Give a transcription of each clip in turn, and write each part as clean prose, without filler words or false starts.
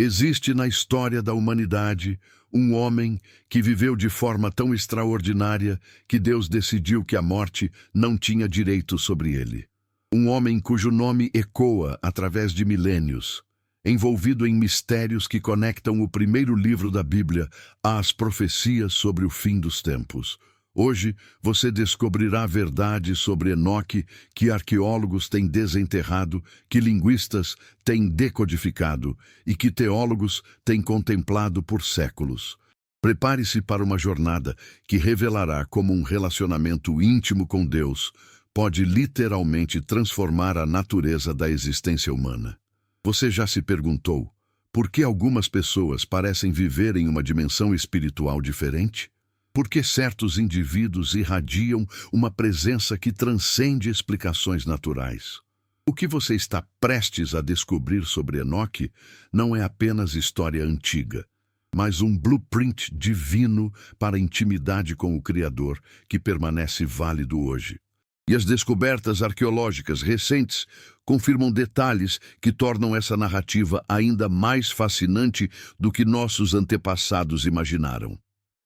Existe na história da humanidade um homem que viveu de forma tão extraordinária que Deus decidiu que a morte não tinha direito sobre ele. Um homem cujo nome ecoa através de milênios, envolvido em mistérios que conectam o primeiro livro da Bíblia às profecias sobre o fim dos tempos. Hoje, você descobrirá verdades sobre Enoque que arqueólogos têm desenterrado, que linguistas têm decodificado e que teólogos têm contemplado por séculos. Prepare-se para uma jornada que revelará como um relacionamento íntimo com Deus pode literalmente transformar a natureza da existência humana. Você já se perguntou por que algumas pessoas parecem viver em uma dimensão espiritual diferente? Por que certos indivíduos irradiam uma presença que transcende explicações naturais? O que você está prestes a descobrir sobre Enoque não é apenas história antiga, mas um blueprint divino para a intimidade com o Criador que permanece válido hoje. E as descobertas arqueológicas recentes confirmam detalhes que tornam essa narrativa ainda mais fascinante do que nossos antepassados imaginaram.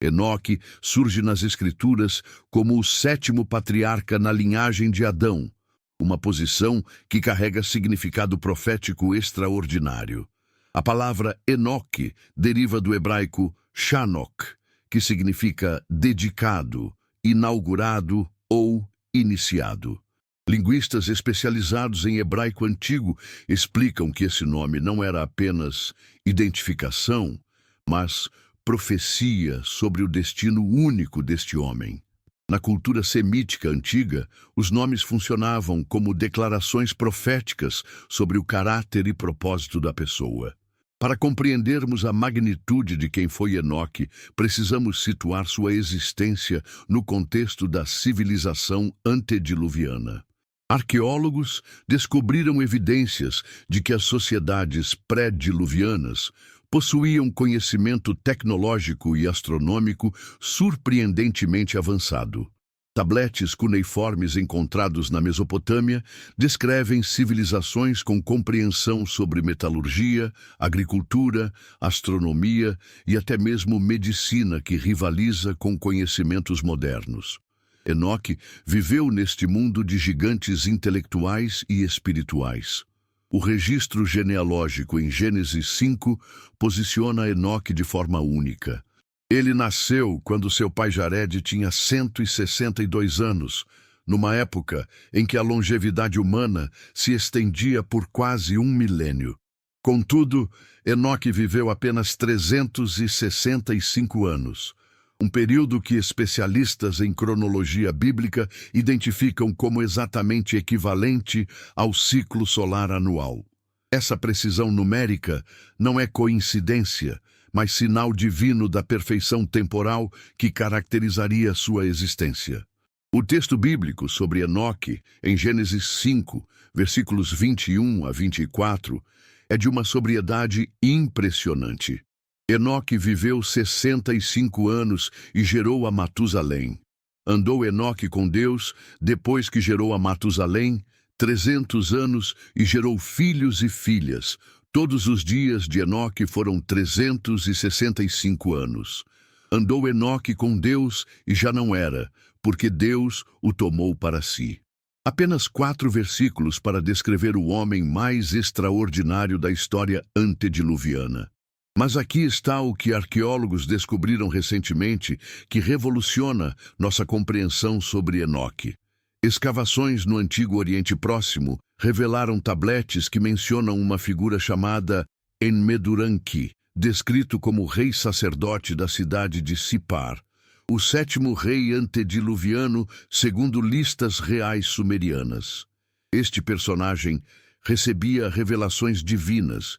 Enoque surge nas Escrituras como o 7º patriarca na linhagem de Adão, uma posição que carrega significado profético extraordinário. A palavra Enoque deriva do hebraico Shanok, que significa dedicado, inaugurado ou iniciado. Linguistas especializados em hebraico antigo explicam que esse nome não era apenas identificação, mas profecia sobre o destino único deste homem. Na cultura semítica antiga, os nomes funcionavam como declarações proféticas sobre o caráter e propósito da pessoa. Para compreendermos a magnitude de quem foi Enoque, precisamos situar sua existência no contexto da civilização antediluviana. Arqueólogos descobriram evidências de que as sociedades pré-diluvianas possuíam conhecimento tecnológico e astronômico surpreendentemente avançado. Tabletes cuneiformes encontrados na Mesopotâmia descrevem civilizações com compreensão sobre metalurgia, agricultura, astronomia e até mesmo medicina que rivaliza com conhecimentos modernos. Enoque viveu neste mundo de gigantes intelectuais e espirituais. O registro genealógico em Gênesis 5 posiciona Enoque de forma única. Ele nasceu quando seu pai Jared tinha 162 anos, numa época em que a longevidade humana se estendia por quase um milênio. Contudo, Enoque viveu apenas 365 anos, um período que especialistas em cronologia bíblica identificam como exatamente equivalente ao ciclo solar anual. Essa precisão numérica não é coincidência, mas sinal divino da perfeição temporal que caracterizaria sua existência. O texto bíblico sobre Enoque, em Gênesis 5, versículos 21 a 24, é de uma sobriedade impressionante. Enoque viveu 65 anos e gerou a Matusalém. Andou Enoque com Deus depois que gerou a Matusalém 300 anos e gerou filhos e filhas. Todos os dias de Enoque foram 365 anos. Andou Enoque com Deus e já não era, porque Deus o tomou para si. Apenas 4 versículos para descrever o homem mais extraordinário da história antediluviana. Mas aqui está o que arqueólogos descobriram recentemente que revoluciona nossa compreensão sobre Enoque. Escavações no Antigo Oriente Próximo revelaram tabletes que mencionam uma figura chamada Enmeduranki, descrito como rei sacerdote da cidade de Sipar, o 7º rei antediluviano segundo listas reais sumerianas. Este personagem recebia revelações divinas,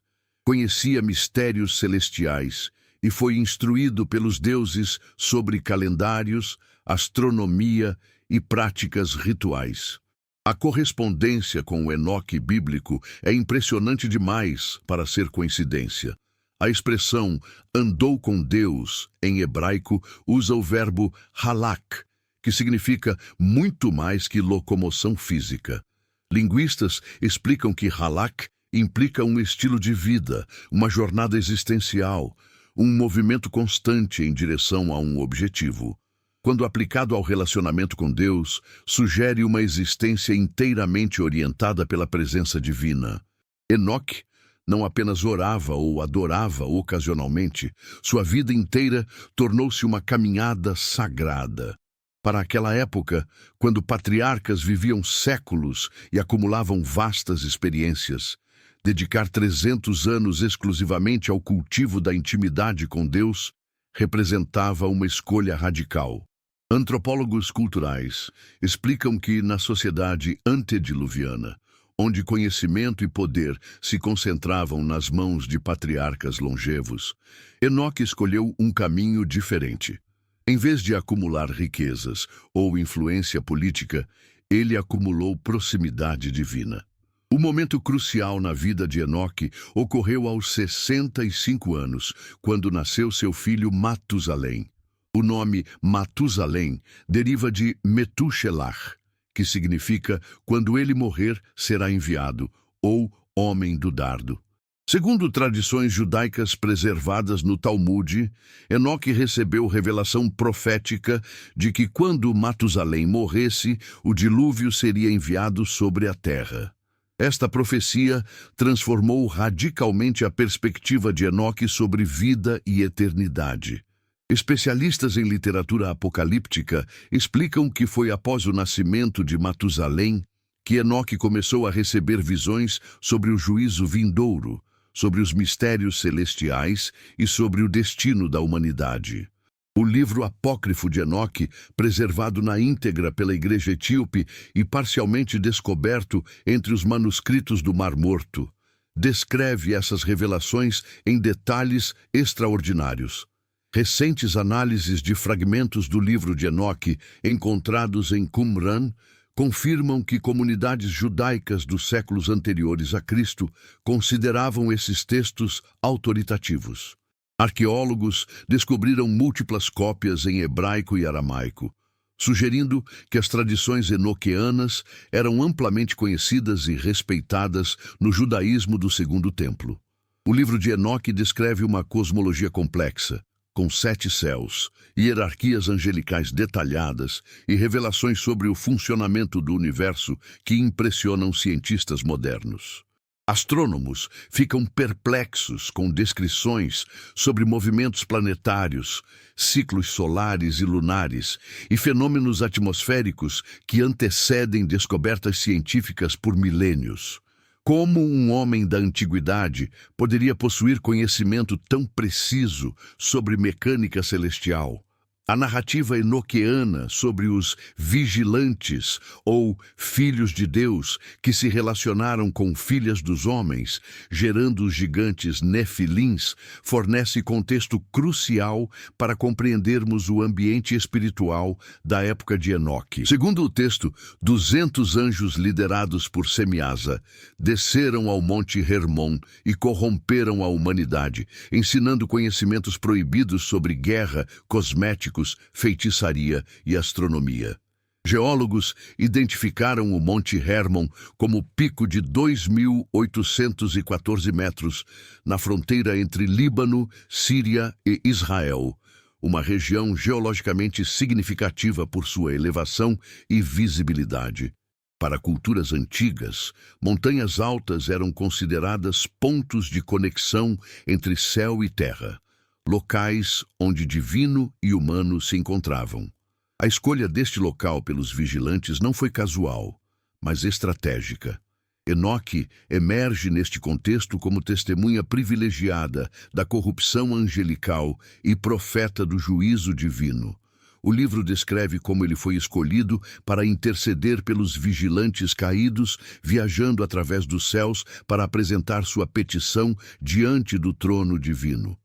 conhecia mistérios celestiais e foi instruído pelos deuses sobre calendários, astronomia e práticas rituais. A correspondência com o Enoque bíblico é impressionante demais para ser coincidência. A expressão andou com Deus, em hebraico, usa o verbo halak, que significa muito mais que locomoção física. Linguistas explicam que halak Implica um estilo de vida, uma jornada existencial, um movimento constante em direção a um objetivo. Quando aplicado ao relacionamento com Deus, sugere uma existência inteiramente orientada pela presença divina. Enoque não apenas orava ou adorava ocasionalmente, sua vida inteira tornou-se uma caminhada sagrada. Para aquela época, quando patriarcas viviam séculos e acumulavam vastas experiências, dedicar 300 anos exclusivamente ao cultivo da intimidade com Deus representava uma escolha radical. Antropólogos culturais explicam que na sociedade antediluviana, onde conhecimento e poder se concentravam nas mãos de patriarcas longevos, Enoque escolheu um caminho diferente. Em vez de acumular riquezas ou influência política, ele acumulou proximidade divina. O momento crucial na vida de Enoque ocorreu aos 65 anos, quando nasceu seu filho Matusalém. O nome Matusalém deriva de Metushelach, que significa quando ele morrer será enviado, ou homem do dardo. Segundo tradições judaicas preservadas no Talmude, Enoque recebeu revelação profética de que quando Matusalém morresse, o dilúvio seria enviado sobre a terra. Esta profecia transformou radicalmente a perspectiva de Enoque sobre vida e eternidade. Especialistas em literatura apocalíptica explicam que foi após o nascimento de Matusalém que Enoque começou a receber visões sobre o juízo vindouro, sobre os mistérios celestiais e sobre o destino da humanidade. O livro apócrifo de Enoque, preservado na íntegra pela Igreja Etíope e parcialmente descoberto entre os manuscritos do Mar Morto, descreve essas revelações em detalhes extraordinários. Recentes análises de fragmentos do livro de Enoque, encontrados em Qumran, confirmam que comunidades judaicas dos séculos anteriores a Cristo consideravam esses textos autoritativos. Arqueólogos descobriram múltiplas cópias em hebraico e aramaico, sugerindo que as tradições enoquianas eram amplamente conhecidas e respeitadas no judaísmo do Segundo Templo. O livro de Enoque descreve uma cosmologia complexa, com 7 céus, hierarquias angelicais detalhadas e revelações sobre o funcionamento do universo que impressionam cientistas modernos. Astrônomos ficam perplexos com descrições sobre movimentos planetários, ciclos solares e lunares e fenômenos atmosféricos que antecedem descobertas científicas por milênios. Como um homem da antiguidade poderia possuir conhecimento tão preciso sobre mecânica celestial? A narrativa enoquiana sobre os vigilantes, ou filhos de Deus, que se relacionaram com filhas dos homens, gerando os gigantes nefilins, fornece contexto crucial para compreendermos o ambiente espiritual da época de Enoque. Segundo o texto, 200 anjos liderados por Semiasa desceram ao Monte Hermon e corromperam a humanidade, ensinando conhecimentos proibidos sobre guerra, cosméticos, feitiçaria e astronomia. Geólogos identificaram o Monte Hermon como pico de 2.814 metros na fronteira entre Líbano, Síria e Israel, uma região geologicamente significativa por sua elevação e visibilidade. Para culturas antigas, montanhas altas eram consideradas pontos de conexão entre céu e terra, locais onde divino e humano se encontravam. A escolha deste local pelos vigilantes não foi casual, mas estratégica. Enoque emerge neste contexto como testemunha privilegiada da corrupção angelical e profeta do juízo divino. O livro descreve como ele foi escolhido para interceder pelos vigilantes caídos, viajando através dos céus para apresentar sua petição diante do trono divino.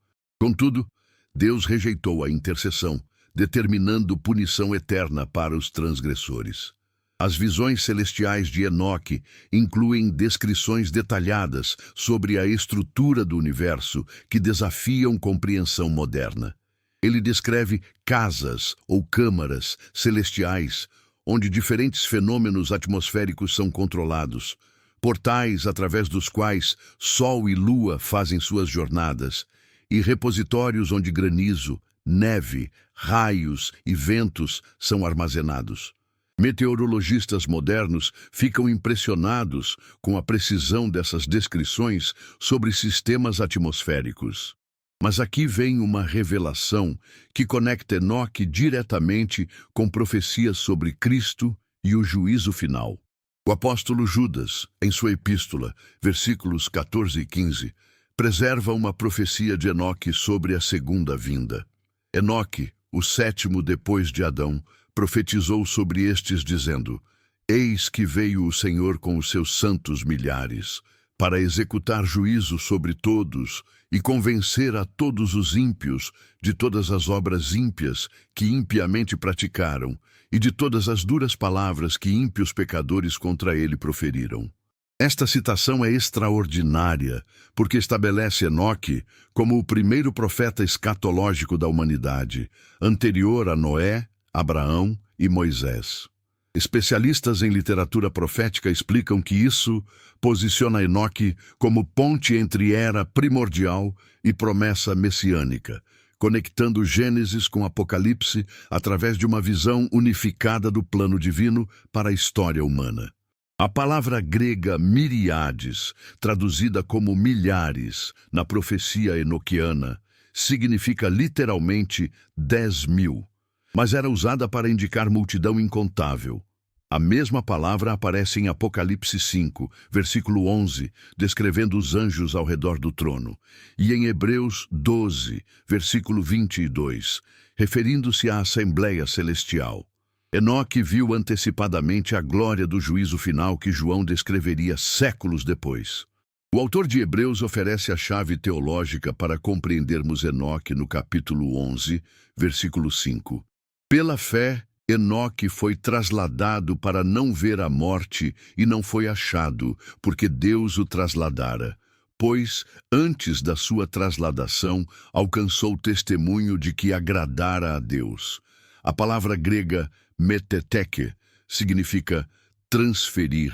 Contudo, Deus rejeitou a intercessão, determinando punição eterna para os transgressores. As visões celestiais de Enoque incluem descrições detalhadas sobre a estrutura do universo que desafiam compreensão moderna. Ele descreve casas ou câmaras celestiais, onde diferentes fenômenos atmosféricos são controlados, portais através dos quais sol e lua fazem suas jornadas, e repositórios onde granizo, neve, raios e ventos são armazenados. Meteorologistas modernos ficam impressionados com a precisão dessas descrições sobre sistemas atmosféricos. Mas aqui vem uma revelação que conecta Enoque diretamente com profecias sobre Cristo e o juízo final. O apóstolo Judas, em sua epístola, versículos 14 e 15, preserva uma profecia de Enoque sobre a segunda vinda. Enoque, o sétimo depois de Adão, profetizou sobre estes dizendo: Eis que veio o Senhor com os seus santos milhares, para executar juízo sobre todos e convencer a todos os ímpios de todas as obras ímpias que impiamente praticaram e de todas as duras palavras que ímpios pecadores contra ele proferiram. Esta citação é extraordinária, porque estabelece Enoque como o primeiro profeta escatológico da humanidade, anterior a Noé, Abraão e Moisés. Especialistas em literatura profética explicam que isso posiciona Enoque como ponte entre era primordial e promessa messiânica, conectando Gênesis com Apocalipse através de uma visão unificada do plano divino para a história humana. A palavra grega miríades, traduzida como milhares na profecia enoquiana, significa literalmente 10.000. Mas era usada para indicar multidão incontável. A mesma palavra aparece em Apocalipse 5, versículo 11, descrevendo os anjos ao redor do trono, e em Hebreus 12, versículo 22, referindo-se à Assembleia Celestial. Enoque viu antecipadamente a glória do juízo final que João descreveria séculos depois. O autor de Hebreus oferece a chave teológica para compreendermos Enoque no capítulo 11, versículo 5. Pela fé, Enoque foi trasladado para não ver a morte e não foi achado, porque Deus o trasladara. Pois, antes da sua trasladação, alcançou testemunho de que agradara a Deus. A palavra grega meteteke significa transferir,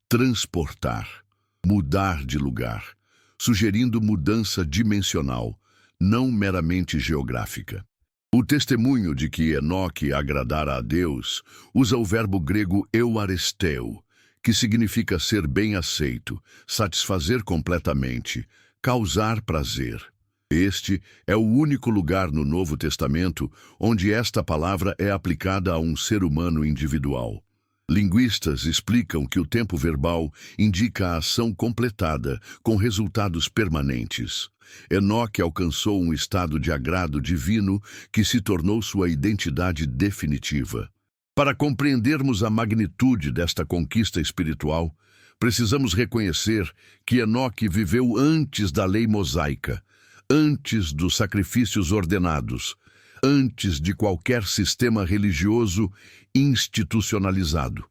transportar, mudar de lugar, sugerindo mudança dimensional, não meramente geográfica. O testemunho de que Enoque agradara a Deus usa o verbo grego euaresteu, que significa ser bem aceito, satisfazer completamente, causar prazer. Este é o único lugar no Novo Testamento onde esta palavra é aplicada a um ser humano individual. Linguistas explicam que o tempo verbal indica a ação completada, com resultados permanentes. Enoque alcançou um estado de agrado divino que se tornou sua identidade definitiva. Para compreendermos a magnitude desta conquista espiritual, precisamos reconhecer que Enoque viveu antes da lei mosaica, antes dos sacrifícios ordenados, antes de qualquer sistema religioso institucionalizado.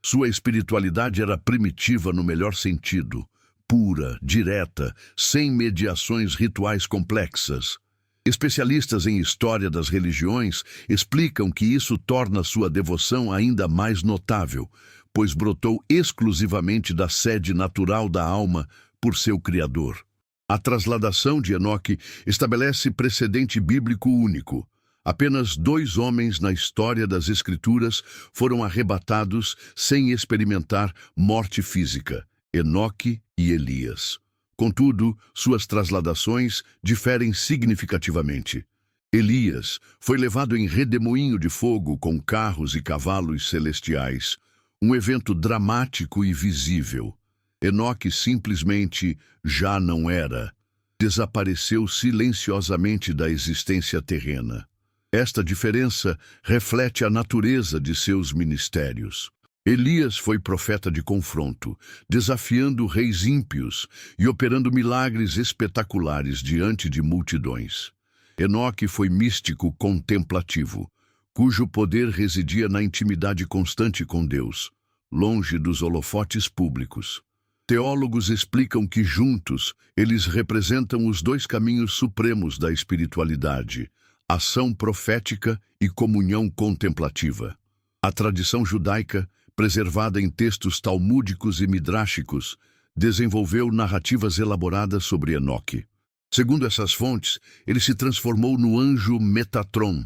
Sua espiritualidade era primitiva no melhor sentido, pura, direta, sem mediações rituais complexas. Especialistas em história das religiões explicam que isso torna sua devoção ainda mais notável, pois brotou exclusivamente da sede natural da alma por seu Criador. A trasladação de Enoque estabelece precedente bíblico único. Apenas 2 homens na história das Escrituras foram arrebatados sem experimentar morte física: Enoque e Elias. Contudo, suas trasladações diferem significativamente. Elias foi levado em redemoinho de fogo com carros e cavalos celestiais, um evento dramático e visível. Enoque simplesmente já não era. Desapareceu silenciosamente da existência terrena. Esta diferença reflete a natureza de seus ministérios. Elias foi profeta de confronto, desafiando reis ímpios e operando milagres espetaculares diante de multidões. Enoque foi místico contemplativo, cujo poder residia na intimidade constante com Deus, longe dos holofotes públicos. Teólogos explicam que juntos eles representam os 2 caminhos supremos da espiritualidade: ação profética e comunhão contemplativa. A tradição judaica preservada em textos talmúdicos e midráshicos, desenvolveu narrativas elaboradas sobre Enoque. Segundo essas fontes, ele se transformou no anjo Metatron,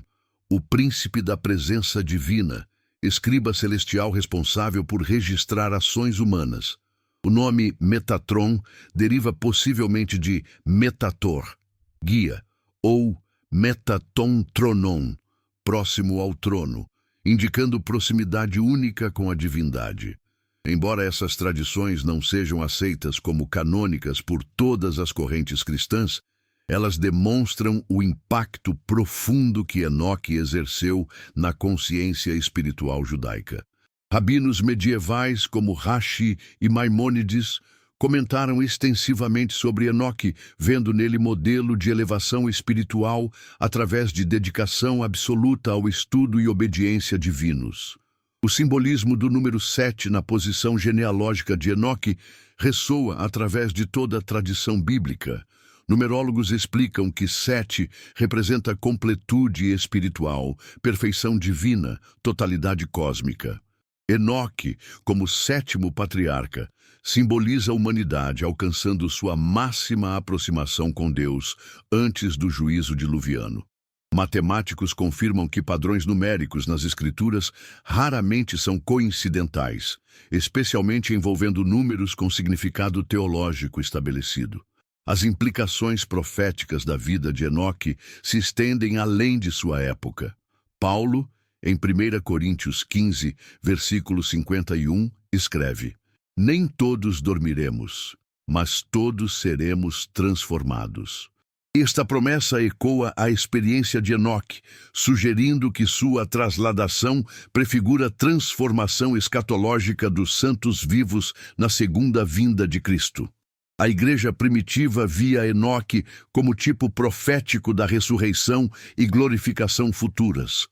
o príncipe da presença divina, escriba celestial responsável por registrar ações humanas. O nome Metatron deriva possivelmente de Metator, guia, ou Metaton Tronon, próximo ao trono, indicando proximidade única com a divindade. Embora essas tradições não sejam aceitas como canônicas por todas as correntes cristãs, elas demonstram o impacto profundo que Enoque exerceu na consciência espiritual judaica. Rabinos medievais como Rashi e Maimônides comentaram extensivamente sobre Enoque, vendo nele modelo de elevação espiritual através de dedicação absoluta ao estudo e obediência divinos. O simbolismo do número 7 na posição genealógica de Enoque ressoa através de toda a tradição bíblica. Numerólogos explicam que 7 representa completude espiritual, perfeição divina, totalidade cósmica. Enoque, como sétimo patriarca, simboliza a humanidade alcançando sua máxima aproximação com Deus antes do juízo diluviano. Matemáticos confirmam que padrões numéricos nas escrituras raramente são coincidentais, especialmente envolvendo números com significado teológico estabelecido. As implicações proféticas da vida de Enoque se estendem além de sua época. Paulo, em 1 Coríntios 15, versículo 51, escreve: "Nem todos dormiremos, mas todos seremos transformados." Esta promessa ecoa a experiência de Enoque, sugerindo que sua trasladação prefigura a transformação escatológica dos santos vivos na segunda vinda de Cristo. A igreja primitiva via Enoque como tipo profético da ressurreição e glorificação futuras.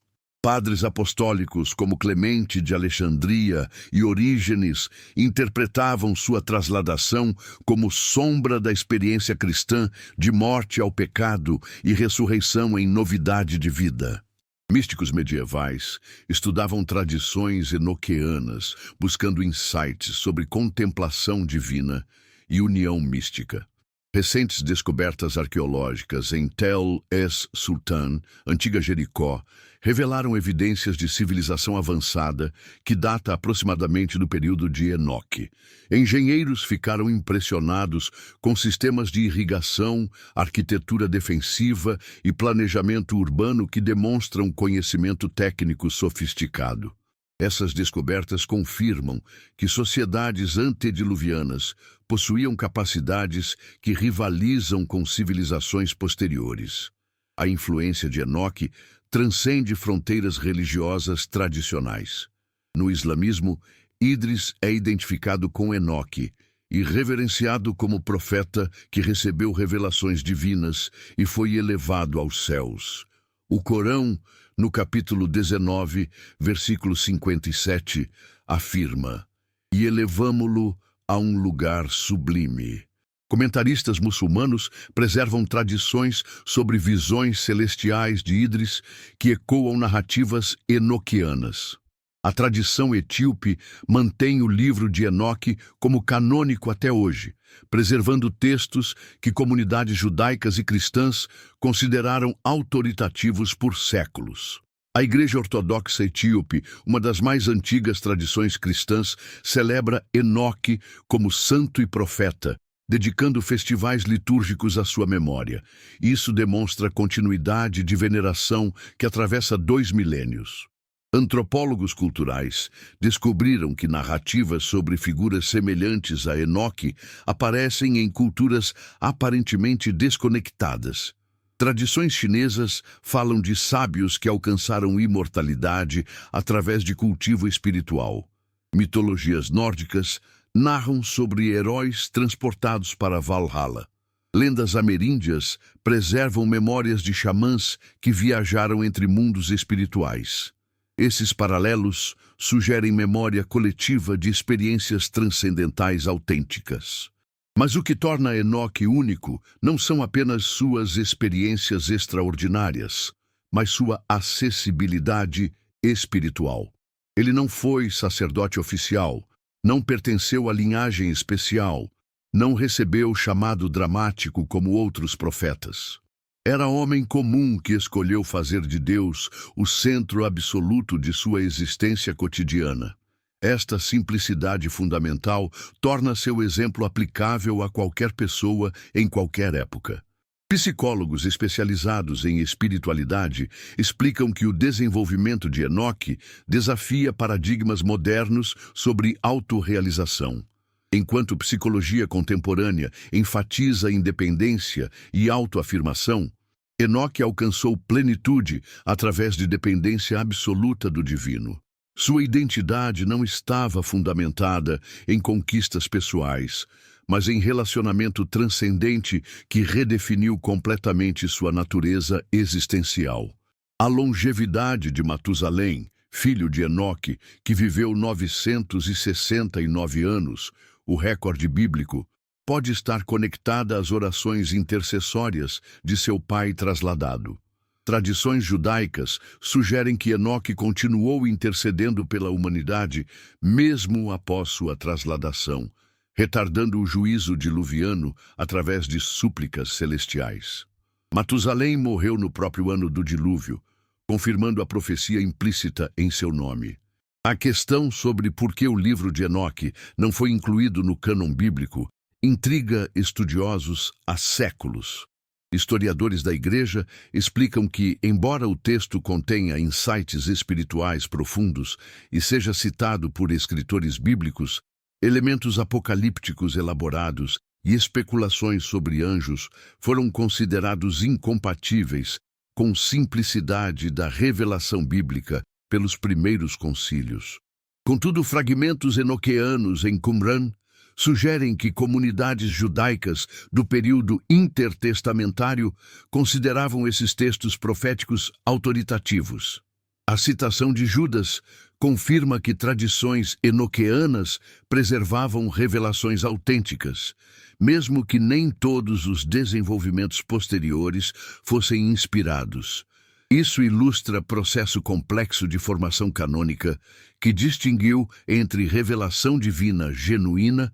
Padres apostólicos como Clemente de Alexandria e Orígenes interpretavam sua trasladação como sombra da experiência cristã de morte ao pecado e ressurreição em novidade de vida. Místicos medievais estudavam tradições enoqueanas, buscando insights sobre contemplação divina e união mística. Recentes descobertas arqueológicas em Tel es-Sultan, antiga Jericó, revelaram evidências de civilização avançada que data aproximadamente do período de Enoque. Engenheiros ficaram impressionados com sistemas de irrigação, arquitetura defensiva e planejamento urbano que demonstram conhecimento técnico sofisticado. Essas descobertas confirmam que sociedades antediluvianas possuíam capacidades que rivalizam com civilizações posteriores. A influência de Enoque transcende fronteiras religiosas tradicionais. No islamismo, Idris é identificado com Enoque e reverenciado como profeta que recebeu revelações divinas e foi elevado aos céus. O Corão, no capítulo 19, versículo 57, afirma: "E elevamo-lo a um lugar sublime." Comentaristas muçulmanos preservam tradições sobre visões celestiais de Idris que ecoam narrativas enoquianas. A tradição etíope mantém o livro de Enoque como canônico até hoje, preservando textos que comunidades judaicas e cristãs consideraram autoritativos por séculos. A Igreja Ortodoxa Etíope, uma das mais antigas tradições cristãs, celebra Enoque como santo e profeta, dedicando festivais litúrgicos à sua memória. Isso demonstra a continuidade de veneração que atravessa 2 milênios. Antropólogos culturais descobriram que narrativas sobre figuras semelhantes a Enoque aparecem em culturas aparentemente desconectadas. Tradições chinesas falam de sábios que alcançaram imortalidade através de cultivo espiritual. Mitologias nórdicas narram sobre heróis transportados para Valhalla. Lendas ameríndias preservam memórias de xamãs que viajaram entre mundos espirituais. Esses paralelos sugerem memória coletiva de experiências transcendentais autênticas. Mas o que torna Enoque único não são apenas suas experiências extraordinárias, mas sua acessibilidade espiritual. Ele não foi sacerdote oficial, não pertenceu à linhagem especial, não recebeu o chamado dramático como outros profetas. Era homem comum que escolheu fazer de Deus o centro absoluto de sua existência cotidiana. Esta simplicidade fundamental torna seu exemplo aplicável a qualquer pessoa em qualquer época. Psicólogos especializados em espiritualidade explicam que o desenvolvimento de Enoque desafia paradigmas modernos sobre autorrealização. Enquanto psicologia contemporânea enfatiza independência e autoafirmação, Enoque alcançou plenitude através de dependência absoluta do divino. Sua identidade não estava fundamentada em conquistas pessoais, mas em relacionamento transcendente que redefiniu completamente sua natureza existencial. A longevidade de Matusalém, filho de Enoque, que viveu 969 anos, o recorde bíblico, pode estar conectada às orações intercessórias de seu pai trasladado. Tradições judaicas sugerem que Enoque continuou intercedendo pela humanidade mesmo após sua trasladação, retardando o juízo diluviano através de súplicas celestiais. Matusalém morreu no próprio ano do dilúvio, confirmando a profecia implícita em seu nome. A questão sobre por que o livro de Enoque não foi incluído no cânon bíblico intriga estudiosos há séculos. Historiadores da Igreja explicam que, embora o texto contenha insights espirituais profundos e seja citado por escritores bíblicos, elementos apocalípticos elaborados e especulações sobre anjos foram considerados incompatíveis com simplicidade da revelação bíblica pelos primeiros concílios. Contudo, fragmentos enoqueanos em Qumran sugerem que comunidades judaicas do período intertestamentário consideravam esses textos proféticos autoritativos. A citação de Judas confirma que tradições enoqueanas preservavam revelações autênticas, mesmo que nem todos os desenvolvimentos posteriores fossem inspirados. Isso ilustra processo complexo de formação canônica que distinguiu entre revelação divina genuína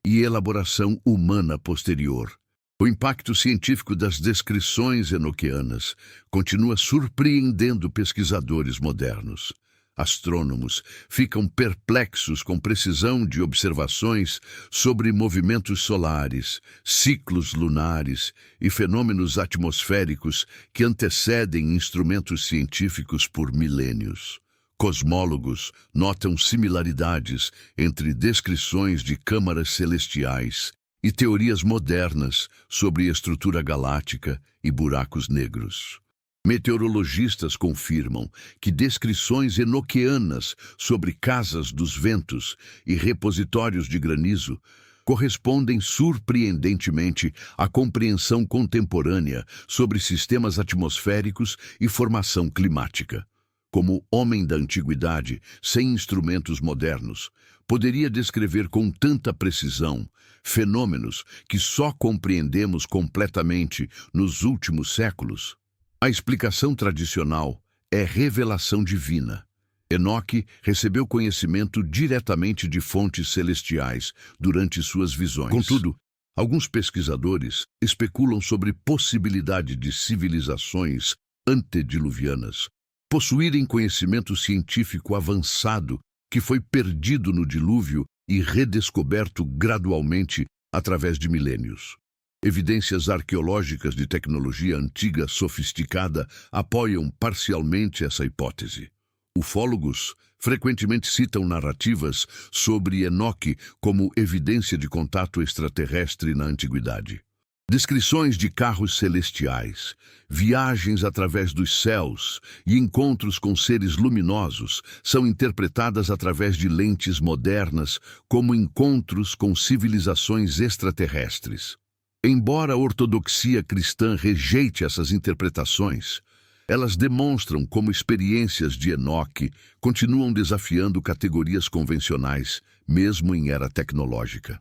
e elaboração humana posterior. O impacto científico das descrições enoqueanas continua surpreendendo pesquisadores modernos. Astrônomos ficam perplexos com precisão de observações sobre movimentos solares, ciclos lunares e fenômenos atmosféricos que antecedem instrumentos científicos por milênios. Cosmólogos notam similaridades entre descrições de câmaras celestiais e teorias modernas sobre estrutura galáctica e buracos negros. Meteorologistas confirmam que descrições enoqueanas sobre casas dos ventos e repositórios de granizo correspondem surpreendentemente à compreensão contemporânea sobre sistemas atmosféricos e formação climática. Como homem da antiguidade, sem instrumentos modernos, poderia descrever com tanta precisão fenômenos que só compreendemos completamente nos últimos séculos? A explicação tradicional é revelação divina. Enoque recebeu conhecimento diretamente de fontes celestiais durante suas visões. Contudo, alguns pesquisadores especulam sobre possibilidade de civilizações antediluvianas possuírem conhecimento científico avançado que foi perdido no dilúvio e redescoberto gradualmente através de milênios. Evidências arqueológicas de tecnologia antiga sofisticada apoiam parcialmente essa hipótese. Ufólogos frequentemente citam narrativas sobre Enoque como evidência de contato extraterrestre na antiguidade. Descrições de carros celestiais, viagens através dos céus e encontros com seres luminosos são interpretadas através de lentes modernas como encontros com civilizações extraterrestres. Embora a ortodoxia cristã rejeite essas interpretações, elas demonstram como experiências de Enoque continuam desafiando categorias convencionais, mesmo em era tecnológica.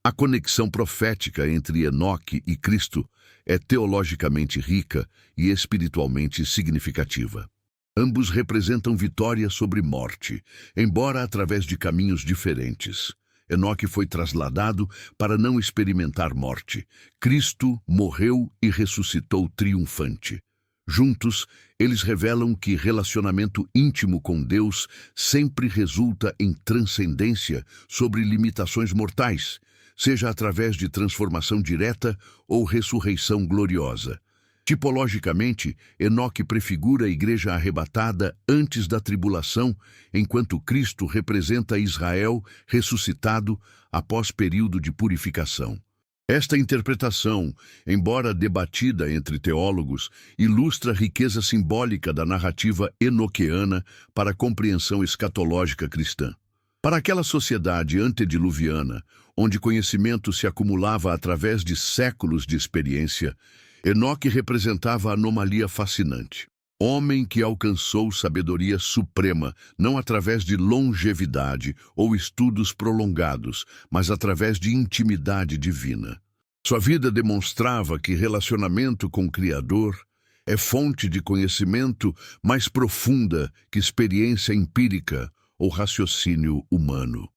A conexão profética entre Enoque e Cristo é teologicamente rica e espiritualmente significativa. Ambos representam vitória sobre morte, embora através de caminhos diferentes. Enoque foi trasladado para não experimentar morte. Cristo morreu e ressuscitou triunfante. Juntos, eles revelam que relacionamento íntimo com Deus sempre resulta em transcendência sobre limitações mortais, seja através de transformação direta ou ressurreição gloriosa. Tipologicamente, Enoque prefigura a igreja arrebatada antes da tribulação, enquanto Cristo representa Israel ressuscitado após período de purificação. Esta interpretação, embora debatida entre teólogos, ilustra a riqueza simbólica da narrativa enoqueana para a compreensão escatológica cristã. Para aquela sociedade antediluviana, onde conhecimento se acumulava através de séculos de experiência, Enoque representava a anomalia fascinante. Homem que alcançou sabedoria suprema, não através de longevidade ou estudos prolongados, mas através de intimidade divina. Sua vida demonstrava que relacionamento com o Criador é fonte de conhecimento mais profunda que experiência empírica ou raciocínio humano.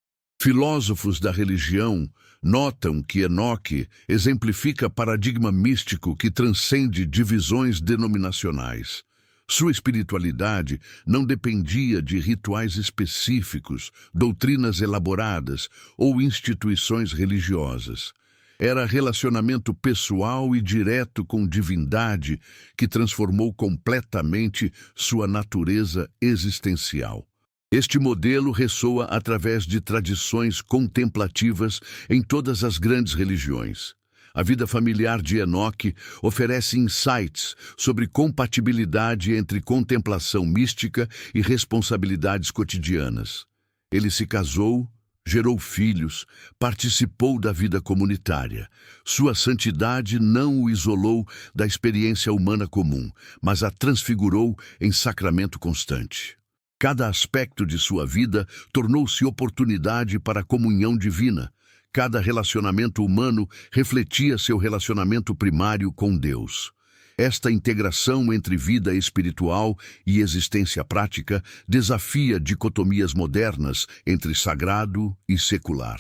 Filósofos da religião notam que Enoque exemplifica paradigma místico que transcende divisões denominacionais. Sua espiritualidade não dependia de rituais específicos, doutrinas elaboradas ou instituições religiosas. Era relacionamento pessoal e direto com divindade que transformou completamente sua natureza existencial. Este modelo ressoa através de tradições contemplativas em todas as grandes religiões. A vida familiar de Enoque oferece insights sobre compatibilidade entre contemplação mística e responsabilidades cotidianas. Ele se casou, gerou filhos, participou da vida comunitária. Sua santidade não o isolou da experiência humana comum, mas a transfigurou em sacramento constante. Cada aspecto de sua vida tornou-se oportunidade para a comunhão divina. Cada relacionamento humano refletia seu relacionamento primário com Deus. Esta integração entre vida espiritual e existência prática desafia dicotomias modernas entre sagrado e secular.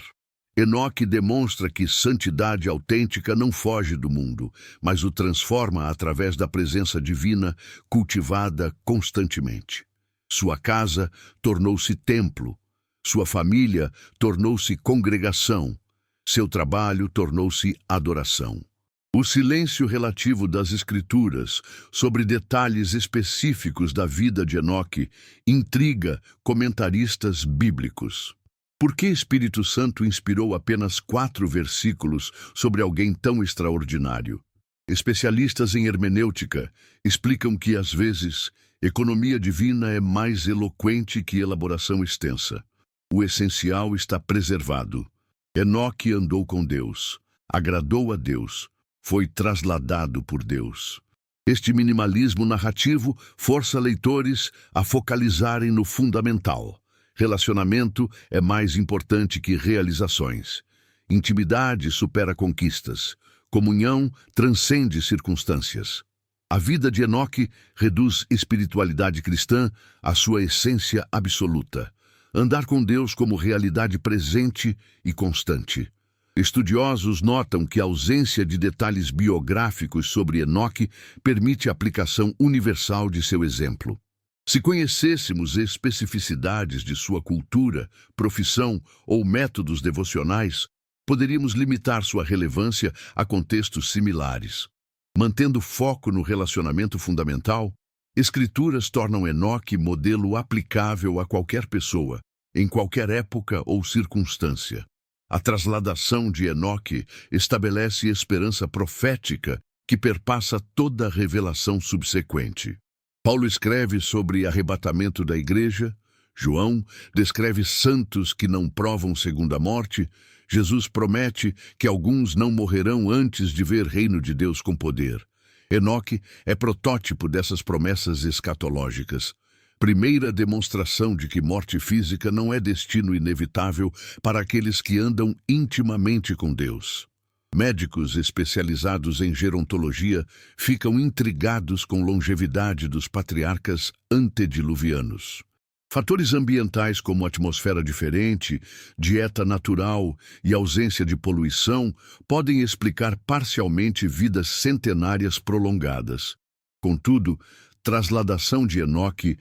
Enoque demonstra que santidade autêntica não foge do mundo, mas o transforma através da presença divina cultivada constantemente. Sua casa tornou-se templo, sua família tornou-se congregação, seu trabalho tornou-se adoração. O silêncio relativo das Escrituras sobre detalhes específicos da vida de Enoque intriga comentaristas bíblicos. Por que Espírito Santo inspirou apenas 4 versículos sobre alguém tão extraordinário? Especialistas em hermenêutica explicam que, às vezes, economia divina é mais eloquente que elaboração extensa. O essencial está preservado. Enoque andou com Deus, agradou a Deus, foi trasladado por Deus. Este minimalismo narrativo força leitores a focalizarem no fundamental. Relacionamento é mais importante que realizações. Intimidade supera conquistas. Comunhão transcende circunstâncias. A vida de Enoque reduz espiritualidade cristã à sua essência absoluta. Andar com Deus como realidade presente e constante. Estudiosos notam que a ausência de detalhes biográficos sobre Enoque permite a aplicação universal de seu exemplo. Se conhecêssemos especificidades de sua cultura, profissão ou métodos devocionais, poderíamos limitar sua relevância a contextos similares. Mantendo foco no relacionamento fundamental, Escrituras tornam Enoque modelo aplicável a qualquer pessoa, em qualquer época ou circunstância. A trasladação de Enoque estabelece esperança profética que perpassa toda a revelação subsequente. Paulo escreve sobre arrebatamento da igreja, João descreve santos que não provam segunda morte, Jesus promete que alguns não morrerão antes de ver reino de Deus com poder. Enoque é protótipo dessas promessas escatológicas. Primeira demonstração de que morte física não é destino inevitável para aqueles que andam intimamente com Deus. Médicos especializados em gerontologia ficam intrigados com a longevidade dos patriarcas antediluvianos. Fatores ambientais como atmosfera diferente, dieta natural e ausência de poluição podem explicar parcialmente vidas centenárias prolongadas. Contudo, trasladação de Enoque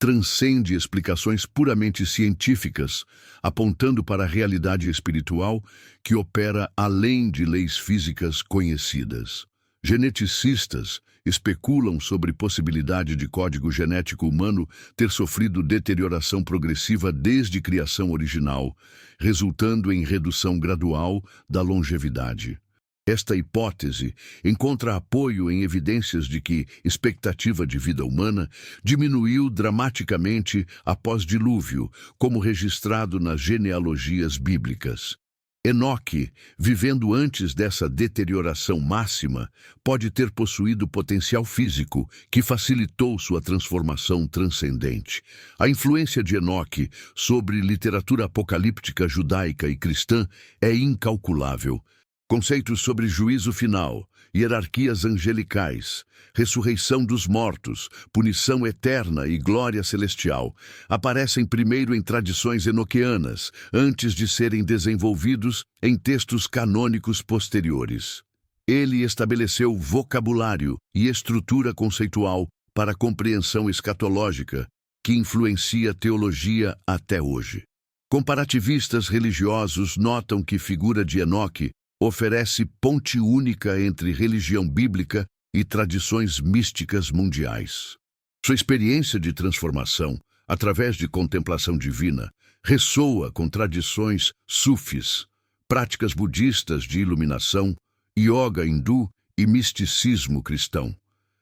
transcende explicações puramente científicas, apontando para a realidade espiritual que opera além de leis físicas conhecidas. Geneticistas especulam sobre possibilidade de código genético humano ter sofrido deterioração progressiva desde criação original, resultando em redução gradual da longevidade. Esta hipótese encontra apoio em evidências de que expectativa de vida humana diminuiu dramaticamente após dilúvio, como registrado nas genealogias bíblicas. Enoque, vivendo antes dessa deterioração máxima, pode ter possuído potencial físico que facilitou sua transformação transcendente. A influência de Enoque sobre literatura apocalíptica judaica e cristã é incalculável. Conceitos sobre juízo final, hierarquias angelicais, ressurreição dos mortos, punição eterna e glória celestial aparecem primeiro em tradições enoquianas, antes de serem desenvolvidos em textos canônicos posteriores. Ele estabeleceu vocabulário e estrutura conceitual para a compreensão escatológica, que influencia a teologia até hoje. Comparativistas religiosos notam que a figura de Enoque oferece ponte única entre religião bíblica e tradições místicas mundiais. Sua experiência de transformação, através de contemplação divina, ressoa com tradições sufis, práticas budistas de iluminação, yoga hindu e misticismo cristão.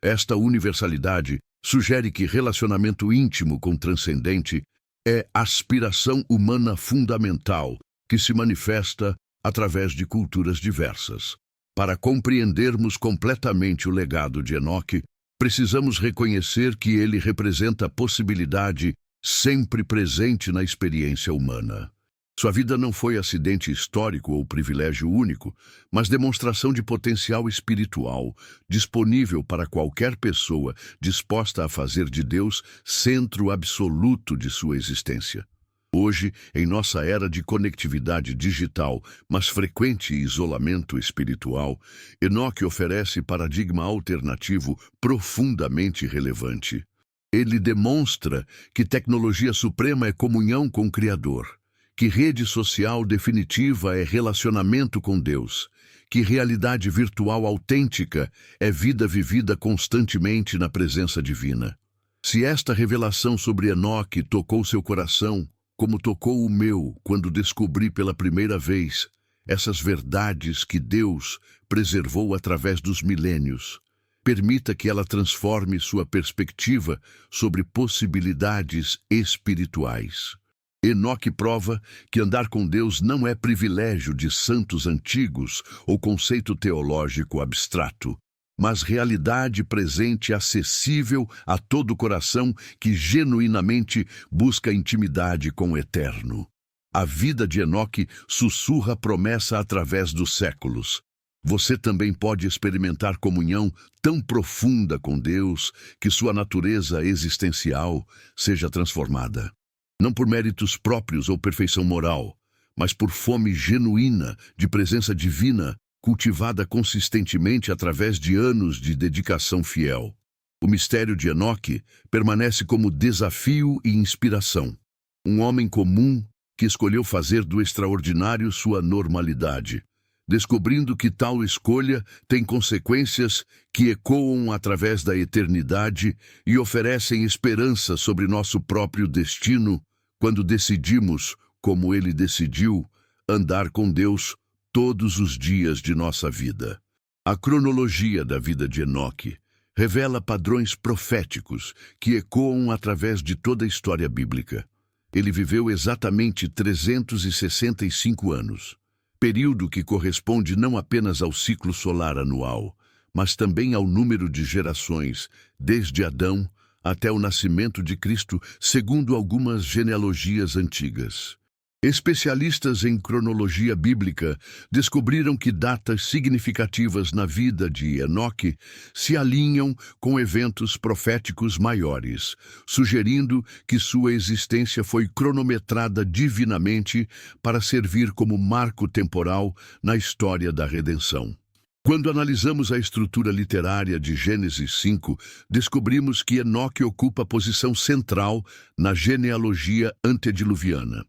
Esta universalidade sugere que relacionamento íntimo com o transcendente é aspiração humana fundamental que se manifesta através de culturas diversas. Para compreendermos completamente o legado de Enoque, precisamos reconhecer que ele representa a possibilidade sempre presente na experiência humana. Sua vida não foi acidente histórico ou privilégio único, mas demonstração de potencial espiritual, disponível para qualquer pessoa disposta a fazer de Deus centro absoluto de sua existência. Hoje, em nossa era de conectividade digital, mas frequente isolamento espiritual, Enoque oferece paradigma alternativo profundamente relevante. Ele demonstra que tecnologia suprema é comunhão com o Criador, que rede social definitiva é relacionamento com Deus, que realidade virtual autêntica é vida vivida constantemente na presença divina. Se esta revelação sobre Enoque tocou seu coração, como tocou o meu quando descobri pela primeira vez essas verdades que Deus preservou através dos milênios, permita que ela transforme sua perspectiva sobre possibilidades espirituais. Enoque prova que andar com Deus não é privilégio de santos antigos ou conceito teológico abstrato, mas realidade presente acessível a todo coração que genuinamente busca intimidade com o Eterno. A vida de Enoque sussurra promessa através dos séculos. Você também pode experimentar comunhão tão profunda com Deus que sua natureza existencial seja transformada. Não por méritos próprios ou perfeição moral, mas por fome genuína de presença divina, cultivada consistentemente através de anos de dedicação fiel. O mistério de Enoque permanece como desafio e inspiração. Um homem comum que escolheu fazer do extraordinário sua normalidade, descobrindo que tal escolha tem consequências que ecoam através da eternidade e oferecem esperança sobre nosso próprio destino quando decidimos, como ele decidiu, andar com Deus todos os dias de nossa vida. A cronologia da vida de Enoque revela padrões proféticos que ecoam através de toda a história bíblica. Ele viveu exatamente 365 anos, período que corresponde não apenas ao ciclo solar anual, mas também ao número de gerações, desde Adão até o nascimento de Cristo, segundo algumas genealogias antigas. Especialistas em cronologia bíblica descobriram que datas significativas na vida de Enoque se alinham com eventos proféticos maiores, sugerindo que sua existência foi cronometrada divinamente para servir como marco temporal na história da redenção. Quando analisamos a estrutura literária de Gênesis 5, descobrimos que Enoque ocupa a posição central na genealogia antediluviana.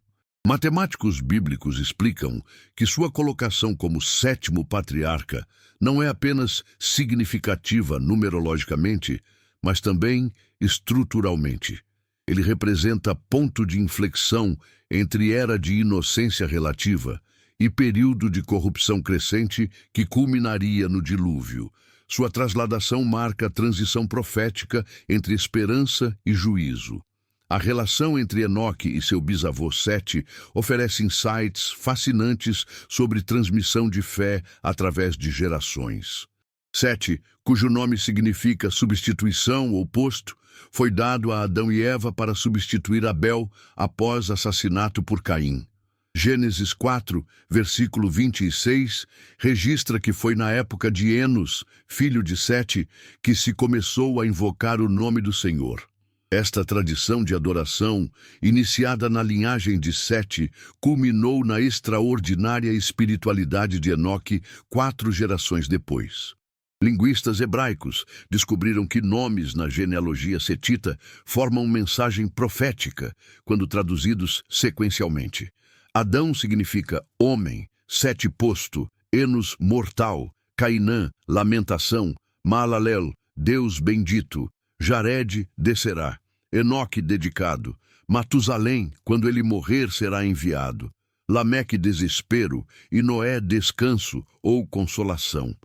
Matemáticos bíblicos explicam que sua colocação como sétimo patriarca não é apenas significativa numerologicamente, mas também estruturalmente. Ele representa ponto de inflexão entre era de inocência relativa e período de corrupção crescente que culminaria no dilúvio. Sua trasladação marca a transição profética entre esperança e juízo. A relação entre Enoque e seu bisavô Sete oferece insights fascinantes sobre transmissão de fé através de gerações. Sete, cujo nome significa substituição ou posto, foi dado a Adão e Eva para substituir Abel após assassinato por Caim. Gênesis 4, versículo 26, registra que foi na época de Enos, filho de Sete, que se começou a invocar o nome do Senhor. Esta tradição de adoração, iniciada na linhagem de Sete, culminou na extraordinária espiritualidade de Enoque 4 gerações depois. Linguistas hebraicos descobriram que nomes na genealogia setita formam mensagem profética quando traduzidos sequencialmente. Adão significa homem, Sete posto, Enos mortal, Cainã lamentação, Maalalel Deus bendito, Jared descerá, Enoque dedicado, Matusalém quando ele morrer será enviado, Lameque desespero e Noé descanso ou consolação.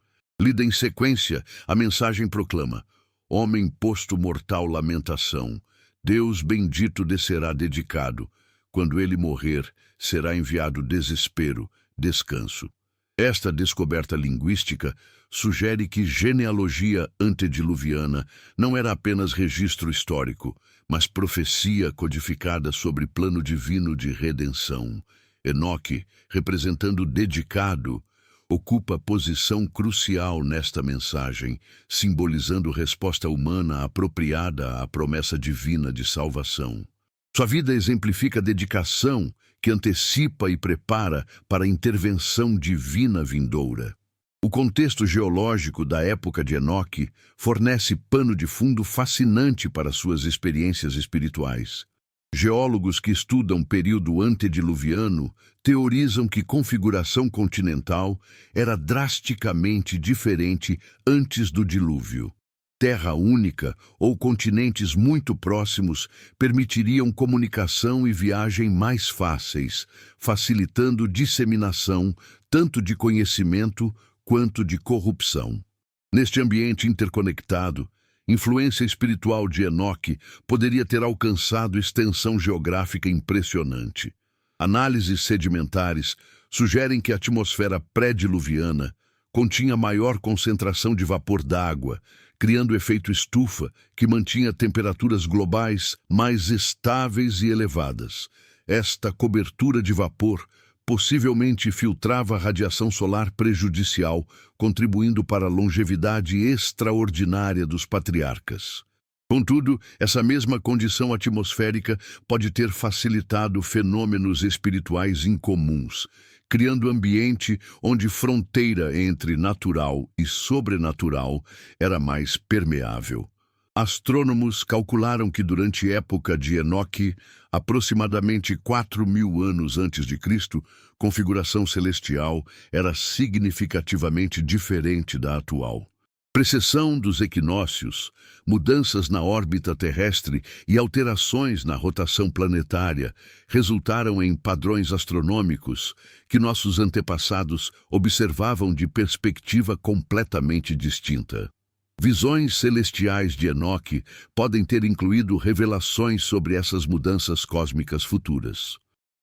Lida em sequência, a mensagem proclama: homem posto mortal lamentação, Deus bendito descerá dedicado, quando ele morrer será enviado desespero, descanso. Esta descoberta linguística sugere que genealogia antediluviana não era apenas registro histórico, mas profecia codificada sobre plano divino de redenção. Enoque, representando dedicado, ocupa posição crucial nesta mensagem, simbolizando resposta humana apropriada à promessa divina de salvação. Sua vida exemplifica dedicação que antecipa e prepara para a intervenção divina vindoura. O contexto geológico da época de Enoque fornece pano de fundo fascinante para suas experiências espirituais. Geólogos que estudam período antediluviano teorizam que configuração continental era drasticamente diferente antes do dilúvio. Terra única ou continentes muito próximos permitiriam comunicação e viagem mais fáceis, facilitando disseminação tanto de conhecimento quanto de corrupção. Neste ambiente interconectado, influência espiritual de Enoque poderia ter alcançado extensão geográfica impressionante. Análises sedimentares sugerem que a atmosfera pré-diluviana continha maior concentração de vapor d'água, criando efeito estufa que mantinha temperaturas globais mais estáveis e elevadas. Esta cobertura de vapor possivelmente filtrava a radiação solar prejudicial, contribuindo para a longevidade extraordinária dos patriarcas. Contudo, essa mesma condição atmosférica pode ter facilitado fenômenos espirituais incomuns, criando ambiente onde fronteira entre natural e sobrenatural era mais permeável. Astrônomos calcularam que durante a época de Enoque, aproximadamente 4.000 anos antes de Cristo, configuração celestial era significativamente diferente da atual. Precessão dos equinócios, mudanças na órbita terrestre e alterações na rotação planetária resultaram em padrões astronômicos que nossos antepassados observavam de perspectiva completamente distinta. Visões celestiais de Enoque podem ter incluído revelações sobre essas mudanças cósmicas futuras.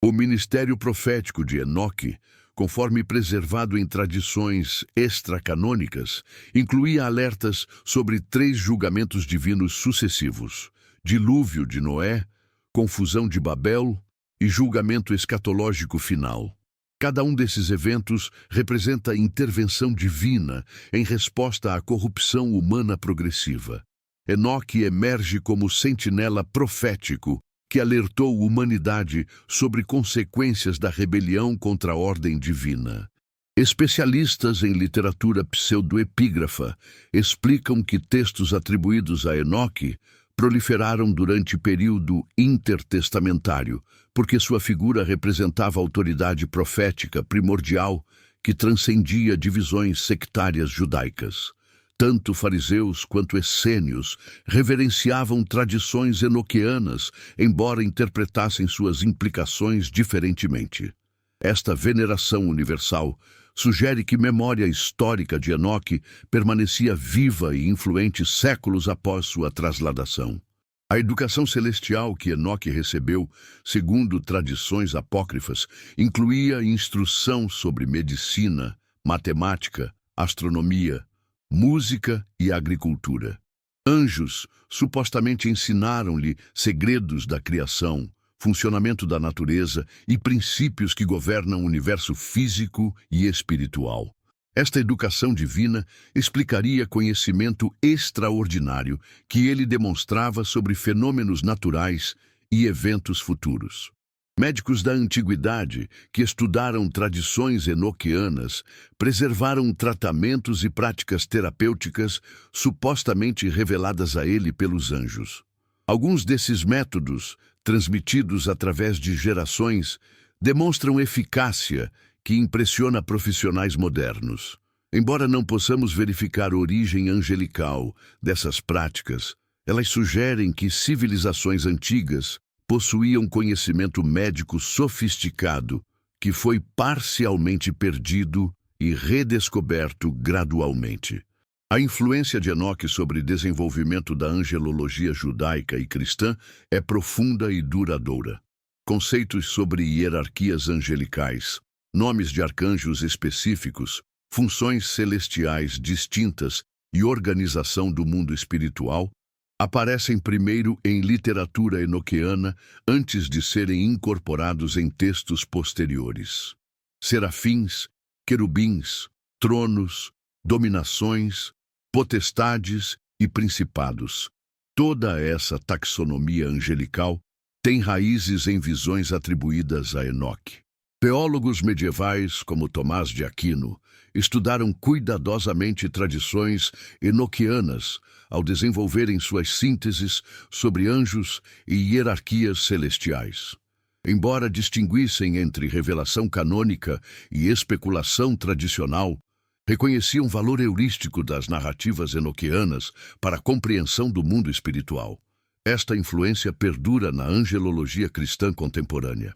O ministério profético de Enoque, conforme preservado em tradições extracanônicas, incluía alertas sobre 3 julgamentos divinos sucessivos: dilúvio de Noé, confusão de Babel e julgamento escatológico final. Cada um desses eventos representa intervenção divina em resposta à corrupção humana progressiva. Enoque emerge como sentinela profético que alertou a humanidade sobre consequências da rebelião contra a ordem divina. Especialistas em literatura pseudoepígrafa explicam que textos atribuídos a Enoque proliferaram durante o período intertestamentário, porque sua figura representava a autoridade profética primordial que transcendia divisões sectárias judaicas. Tanto fariseus quanto essênios reverenciavam tradições enoquianas, embora interpretassem suas implicações diferentemente. Esta veneração universal sugere que a memória histórica de Enoque permanecia viva e influente séculos após sua trasladação. A educação celestial que Enoque recebeu, segundo tradições apócrifas, incluía instrução sobre medicina, matemática, astronomia, música e agricultura. Anjos supostamente ensinaram-lhe segredos da criação, funcionamento da natureza e princípios que governam o universo físico e espiritual. Esta educação divina explicaria conhecimento extraordinário que ele demonstrava sobre fenômenos naturais e eventos futuros. Médicos da antiguidade que estudaram tradições enoquianas preservaram tratamentos e práticas terapêuticas supostamente reveladas a ele pelos anjos. Alguns desses métodos, transmitidos através de gerações, demonstram eficácia que impressiona profissionais modernos. Embora não possamos verificar a origem angelical dessas práticas, elas sugerem que civilizações antigas possuíam conhecimento médico sofisticado que foi parcialmente perdido e redescoberto gradualmente. A influência de Enoque sobre o desenvolvimento da angelologia judaica e cristã é profunda e duradoura. Conceitos sobre hierarquias angelicais, nomes de arcanjos específicos, funções celestiais distintas e organização do mundo espiritual aparecem primeiro em literatura enoquiana antes de serem incorporados em textos posteriores. Serafins, querubins, tronos, dominações, potestades e principados. Toda essa taxonomia angelical tem raízes em visões atribuídas a Enoque. Teólogos medievais, como Tomás de Aquino, estudaram cuidadosamente tradições enoquianas ao desenvolverem suas sínteses sobre anjos e hierarquias celestiais. Embora distinguissem entre revelação canônica e especulação tradicional, reconheciam o valor heurístico das narrativas enoquianas para a compreensão do mundo espiritual. Esta influência perdura na angelologia cristã contemporânea.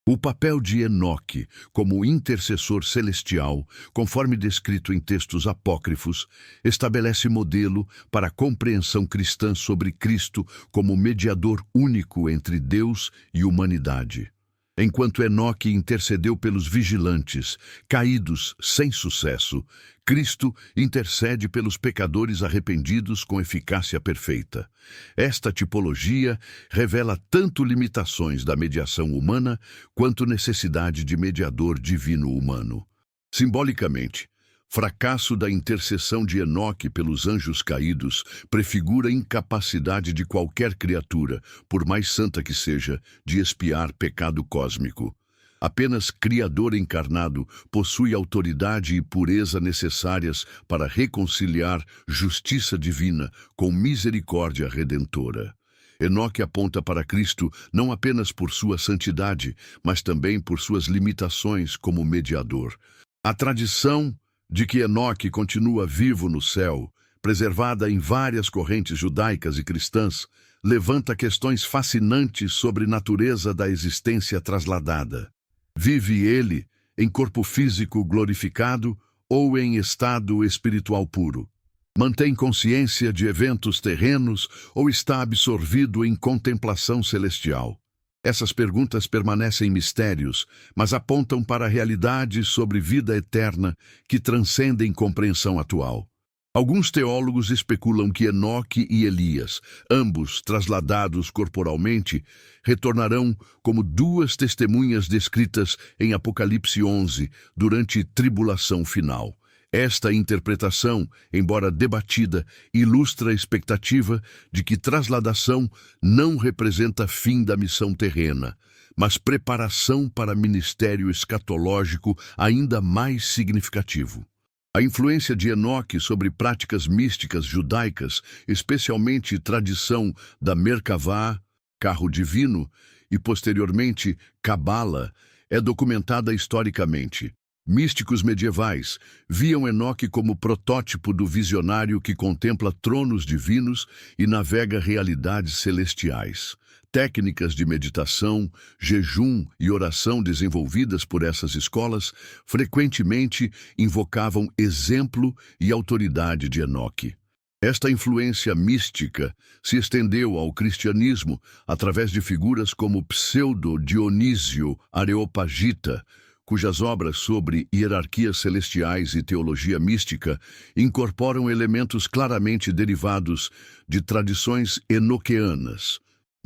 O papel de Enoque como intercessor celestial, conforme descrito em textos apócrifos, estabelece modelo para a compreensão cristã sobre Cristo como mediador único entre Deus e humanidade. Enquanto Enoque intercedeu pelos vigilantes, caídos sem sucesso, Cristo intercede pelos pecadores arrependidos com eficácia perfeita. Esta tipologia revela tanto limitações da mediação humana quanto necessidade de mediador divino humano. Simbolicamente, fracasso da intercessão de Enoque pelos anjos caídos prefigura a incapacidade de qualquer criatura, por mais santa que seja, de expiar pecado cósmico. Apenas Criador encarnado possui autoridade e pureza necessárias para reconciliar justiça divina com misericórdia redentora. Enoque aponta para Cristo não apenas por sua santidade, mas também por suas limitações como mediador. A tradição de que Enoque continua vivo no céu, preservada em várias correntes judaicas e cristãs, levanta questões fascinantes sobre a natureza da existência trasladada. Vive ele em corpo físico glorificado ou em estado espiritual puro? Mantém consciência de eventos terrenos ou está absorvido em contemplação celestial? Essas perguntas permanecem mistérios, mas apontam para realidades sobre vida eterna que transcendem compreensão atual. Alguns teólogos especulam que Enoque e Elias, ambos trasladados corporalmente, retornarão como duas testemunhas descritas em Apocalipse 11 durante tribulação final. Esta interpretação, embora debatida, ilustra a expectativa de que trasladação não representa fim da missão terrena, mas preparação para ministério escatológico ainda mais significativo. A influência de Enoque sobre práticas místicas judaicas, especialmente tradição da Merkavá, carro divino, e posteriormente Cabala, é documentada historicamente. Místicos medievais viam Enoque como protótipo do visionário que contempla tronos divinos e navega realidades celestiais. Técnicas de meditação, jejum e oração desenvolvidas por essas escolas frequentemente invocavam exemplo e autoridade de Enoque. Esta influência mística se estendeu ao cristianismo através de figuras como Pseudo-Dionísio Areopagita, cujas obras sobre hierarquias celestiais e teologia mística incorporam elementos claramente derivados de tradições enoqueanas.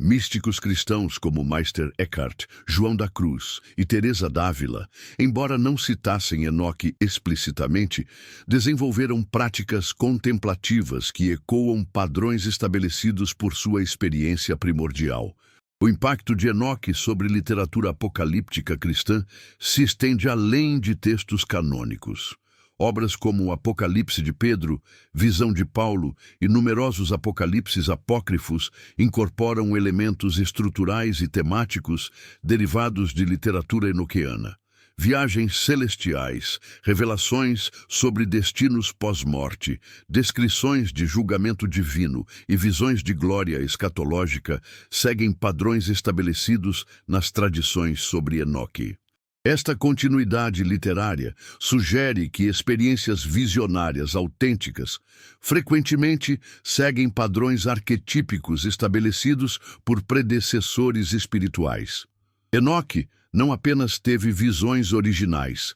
Místicos cristãos como Meister Eckhart, João da Cruz e Teresa d'Ávila, embora não citassem Enoque explicitamente, desenvolveram práticas contemplativas que ecoam padrões estabelecidos por sua experiência primordial. O impacto de Enoque sobre literatura apocalíptica cristã se estende além de textos canônicos. Obras como o Apocalipse de Pedro, Visão de Paulo e numerosos apocalipses apócrifos incorporam elementos estruturais e temáticos derivados de literatura enoquiana. Viagens celestiais, revelações sobre destinos pós-morte, descrições de julgamento divino e visões de glória escatológica seguem padrões estabelecidos nas tradições sobre Enoque. Esta continuidade literária sugere que experiências visionárias autênticas frequentemente seguem padrões arquetípicos estabelecidos por predecessores espirituais. Enoque não apenas teve visões originais,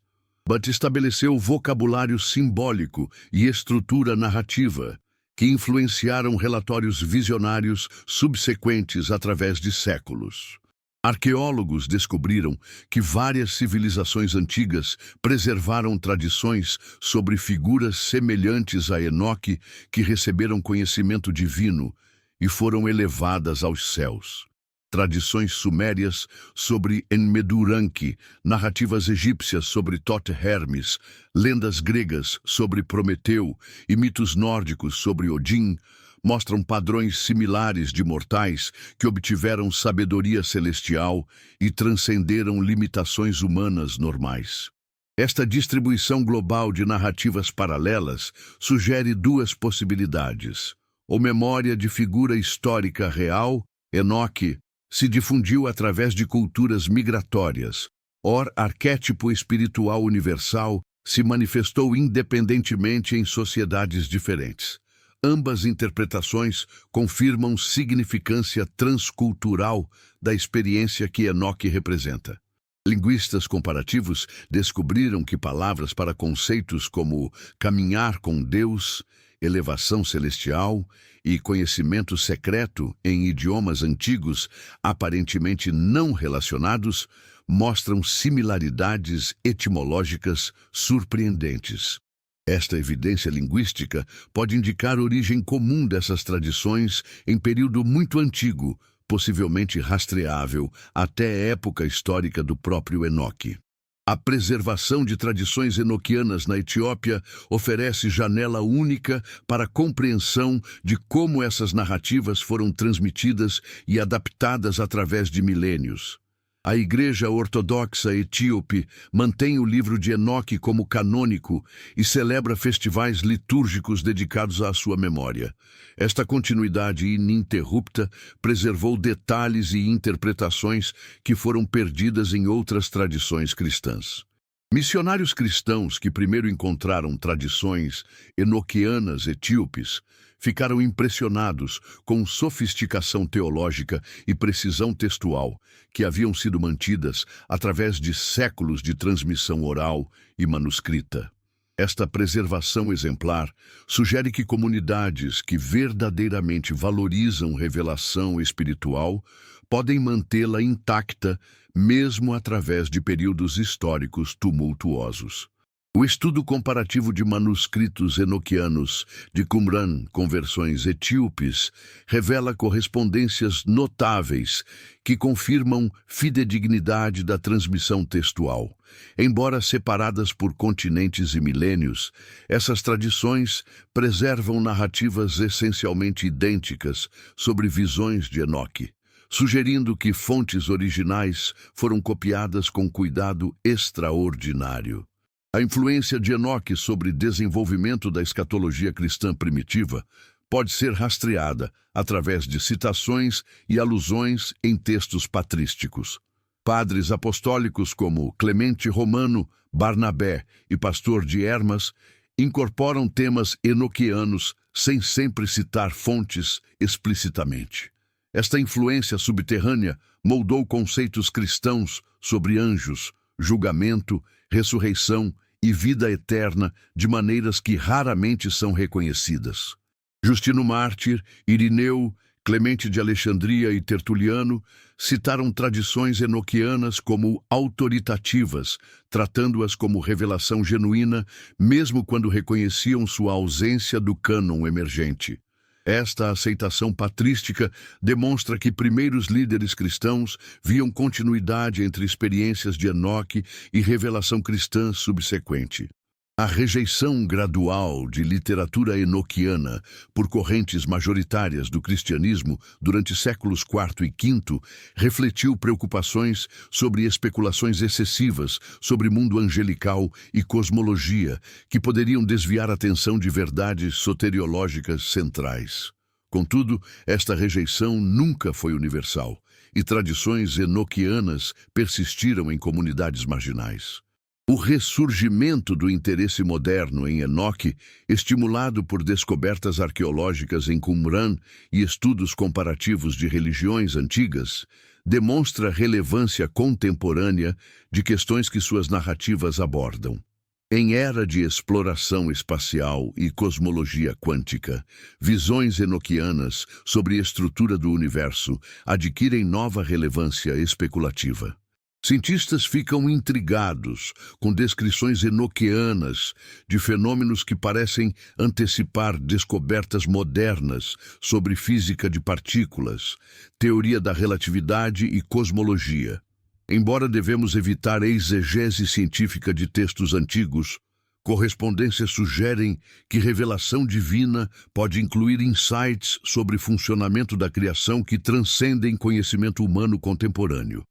mas estabeleceu vocabulário simbólico e estrutura narrativa que influenciaram relatórios visionários subsequentes através de séculos. Arqueólogos descobriram que várias civilizações antigas preservaram tradições sobre figuras semelhantes a Enoque que receberam conhecimento divino e foram elevadas aos céus. Tradições sumérias sobre Enmeduranque, narrativas egípcias sobre Thoth-Hermes, lendas gregas sobre Prometeu e mitos nórdicos sobre Odin mostram padrões similares de mortais que obtiveram sabedoria celestial e transcenderam limitações humanas normais. Esta distribuição global de narrativas paralelas sugere duas possibilidades. Ou memória de figura histórica real, Enoque, se difundiu através de culturas migratórias, or arquétipo espiritual universal se manifestou independentemente em sociedades diferentes. Ambas interpretações confirmam significância transcultural da experiência que Enoque representa. Linguistas comparativos descobriram que palavras para conceitos como caminhar com Deus, elevação celestial e conhecimento secreto em idiomas antigos, aparentemente não relacionados, mostram similaridades etimológicas surpreendentes. Esta evidência linguística pode indicar origem comum dessas tradições em período muito antigo, possivelmente rastreável até a época histórica do próprio Enoque. A preservação de tradições enoquianas na Etiópia oferece janela única para a compreensão de como essas narrativas foram transmitidas e adaptadas através de milênios. A Igreja Ortodoxa Etíope mantém o livro de Enoque como canônico e celebra festivais litúrgicos dedicados à sua memória. Esta continuidade ininterrupta preservou detalhes e interpretações que foram perdidas em outras tradições cristãs. Missionários cristãos que primeiro encontraram tradições enoquianas etíopes ficaram impressionados com sofisticação teológica e precisão textual que haviam sido mantidas através de séculos de transmissão oral e manuscrita. Esta preservação exemplar sugere que comunidades que verdadeiramente valorizam revelação espiritual podem mantê-la intacta mesmo através de períodos históricos tumultuosos. O estudo comparativo de manuscritos enoquianos de Qumran com versões etíopes revela correspondências notáveis que confirmam fidedignidade da transmissão textual. Embora separadas por continentes e milênios, essas tradições preservam narrativas essencialmente idênticas sobre visões de Enoque, sugerindo que fontes originais foram copiadas com cuidado extraordinário. A influência de Enoque sobre desenvolvimento da escatologia cristã primitiva pode ser rastreada através de citações e alusões em textos patrísticos. Padres apostólicos como Clemente Romano, Barnabé e Pastor de Hermas incorporam temas enoquianos sem sempre citar fontes explicitamente. Esta influência subterrânea moldou conceitos cristãos sobre anjos, julgamento, ressurreição e vida eterna de maneiras que raramente são reconhecidas. Justino Mártir, Irineu, Clemente de Alexandria e Tertuliano citaram tradições enoquianas como autoritativas, tratando-as como revelação genuína, mesmo quando reconheciam sua ausência do cânon emergente. Esta aceitação patrística demonstra que primeiros líderes cristãos viam continuidade entre experiências de Enoque e revelação cristã subsequente. A rejeição gradual de literatura enoquiana por correntes majoritárias do cristianismo durante séculos IV e V refletiu preocupações sobre especulações excessivas sobre mundo angelical e cosmologia que poderiam desviar a atenção de verdades soteriológicas centrais. Contudo, esta rejeição nunca foi universal, e tradições enoquianas persistiram em comunidades marginais. O ressurgimento do interesse moderno em Enoque, estimulado por descobertas arqueológicas em Qumran e estudos comparativos de religiões antigas, demonstra a relevância contemporânea de questões que suas narrativas abordam. Em era de exploração espacial e cosmologia quântica, visões enoquianas sobre a estrutura do universo adquirem nova relevância especulativa. Cientistas ficam intrigados com descrições enoquianas de fenômenos que parecem antecipar descobertas modernas sobre física de partículas, teoria da relatividade e cosmologia. Embora devemos evitar a exegese científica de textos antigos, correspondências sugerem que revelação divina pode incluir insights sobre funcionamento da criação que transcendem conhecimento humano contemporâneo.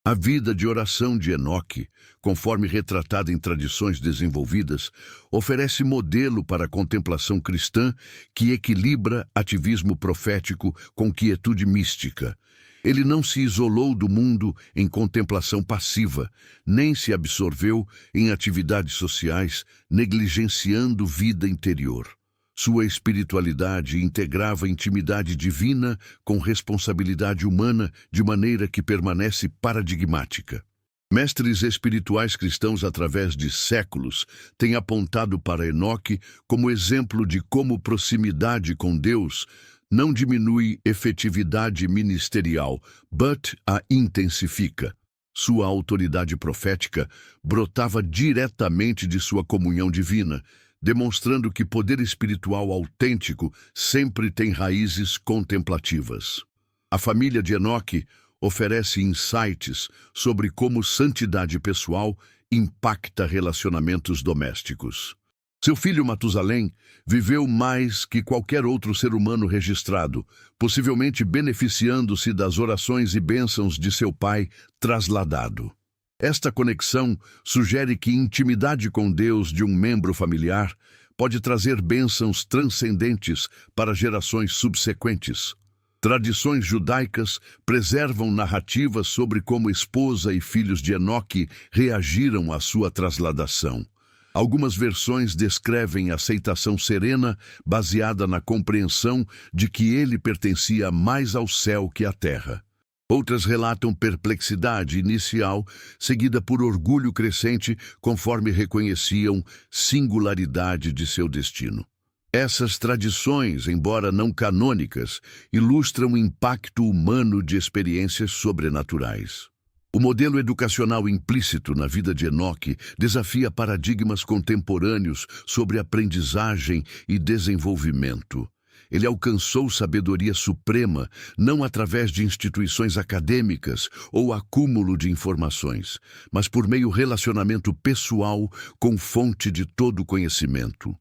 A vida de oração de Enoque, conforme retratada em tradições desenvolvidas, oferece modelo para a contemplação cristã que equilibra ativismo profético com quietude mística. Ele não se isolou do mundo em contemplação passiva, nem se absorveu em atividades sociais, negligenciando vida interior. Sua espiritualidade integrava a intimidade divina com responsabilidade humana de maneira que permanece paradigmática. Mestres espirituais cristãos através de séculos têm apontado para Enoque como exemplo de como proximidade com Deus não diminui efetividade ministerial, but a intensifica. Sua autoridade profética brotava diretamente de sua comunhão divina, demonstrando que poder espiritual autêntico sempre tem raízes contemplativas. A família de Enoque oferece insights sobre como santidade pessoal impacta relacionamentos domésticos. Seu filho Matusalém viveu mais que qualquer outro ser humano registrado, possivelmente beneficiando-se das orações e bênçãos de seu pai trasladado. Esta conexão sugere que intimidade com Deus de um membro familiar pode trazer bênçãos transcendentes para gerações subsequentes. Tradições judaicas preservam narrativas sobre como esposa e filhos de Enoque reagiram à sua trasladação. Algumas versões descrevem aceitação serena baseada na compreensão de que ele pertencia mais ao céu que à terra. Outras relatam perplexidade inicial, seguida por orgulho crescente, conforme reconheciam singularidade de seu destino. Essas tradições, embora não canônicas, ilustram o impacto humano de experiências sobrenaturais. O modelo educacional implícito na vida de Enoque desafia paradigmas contemporâneos sobre aprendizagem e desenvolvimento. Ele alcançou sabedoria suprema não através de instituições acadêmicas ou acúmulo de informações, mas por meio relacionamento pessoal com fonte de todo conhecimento.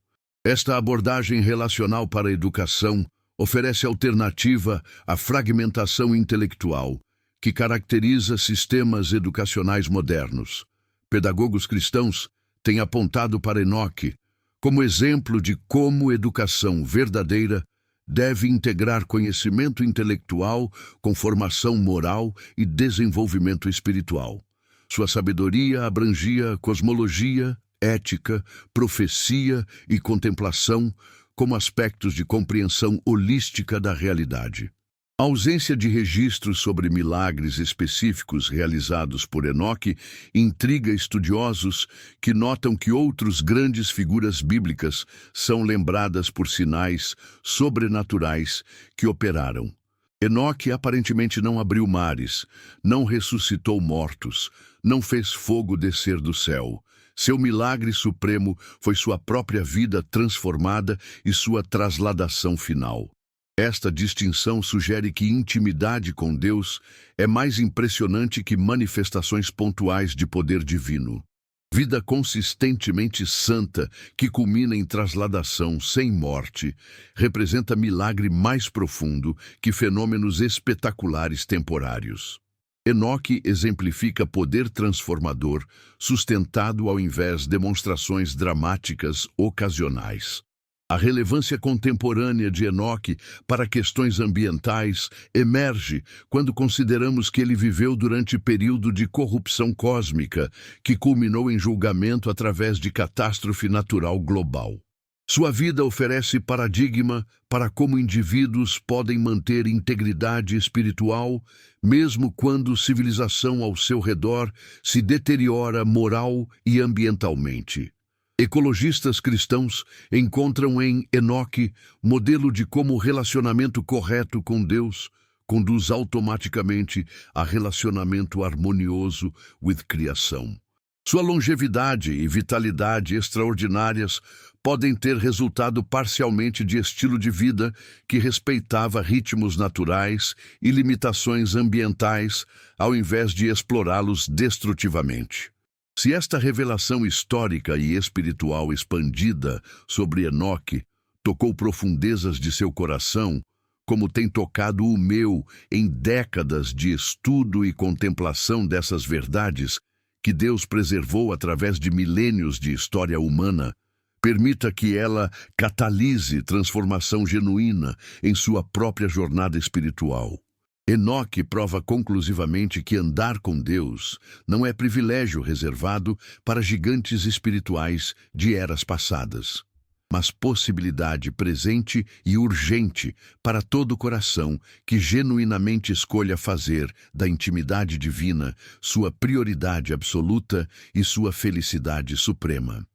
Esta abordagem relacional para a educação oferece alternativa à fragmentação intelectual, que caracteriza sistemas educacionais modernos. Pedagogos cristãos têm apontado para Enoque como exemplo de como educação verdadeira deve integrar conhecimento intelectual com formação moral e desenvolvimento espiritual. Sua sabedoria abrangia cosmologia, ética, profecia e contemplação como aspectos de compreensão holística da realidade. A ausência de registros sobre milagres específicos realizados por Enoque intriga estudiosos que notam que outras grandes figuras bíblicas são lembradas por sinais sobrenaturais que operaram. Enoque aparentemente não abriu mares, não ressuscitou mortos, não fez fogo descer do céu. Seu milagre supremo foi sua própria vida transformada e sua trasladação final. Esta distinção sugere que intimidade com Deus é mais impressionante que manifestações pontuais de poder divino. Vida consistentemente santa, que culmina em trasladação sem morte, representa milagre mais profundo que fenômenos espetaculares temporários. Enoque exemplifica poder transformador, sustentado ao invés de demonstrações dramáticas ocasionais. A relevância contemporânea de Enoque para questões ambientais emerge quando consideramos que ele viveu durante período de corrupção cósmica, que culminou em julgamento através de catástrofe natural global. Sua vida oferece paradigma para como indivíduos podem manter integridade espiritual, mesmo quando civilização ao seu redor se deteriora moral e ambientalmente. Ecologistas cristãos encontram em Enoque modelo de como o relacionamento correto com Deus conduz automaticamente a relacionamento harmonioso com a criação. Sua longevidade e vitalidade extraordinárias podem ter resultado parcialmente de estilo de vida que respeitava ritmos naturais e limitações ambientais, ao invés de explorá-los destrutivamente. Se esta revelação histórica e espiritual expandida sobre Enoque tocou profundezas de seu coração, como tem tocado o meu em décadas de estudo e contemplação dessas verdades que Deus preservou através de milênios de história humana, permita que ela catalise transformação genuína em sua própria jornada espiritual. Enoque prova conclusivamente que andar com Deus não é privilégio reservado para gigantes espirituais de eras passadas, mas possibilidade presente e urgente para todo coração que genuinamente escolha fazer da intimidade divina sua prioridade absoluta e sua felicidade suprema.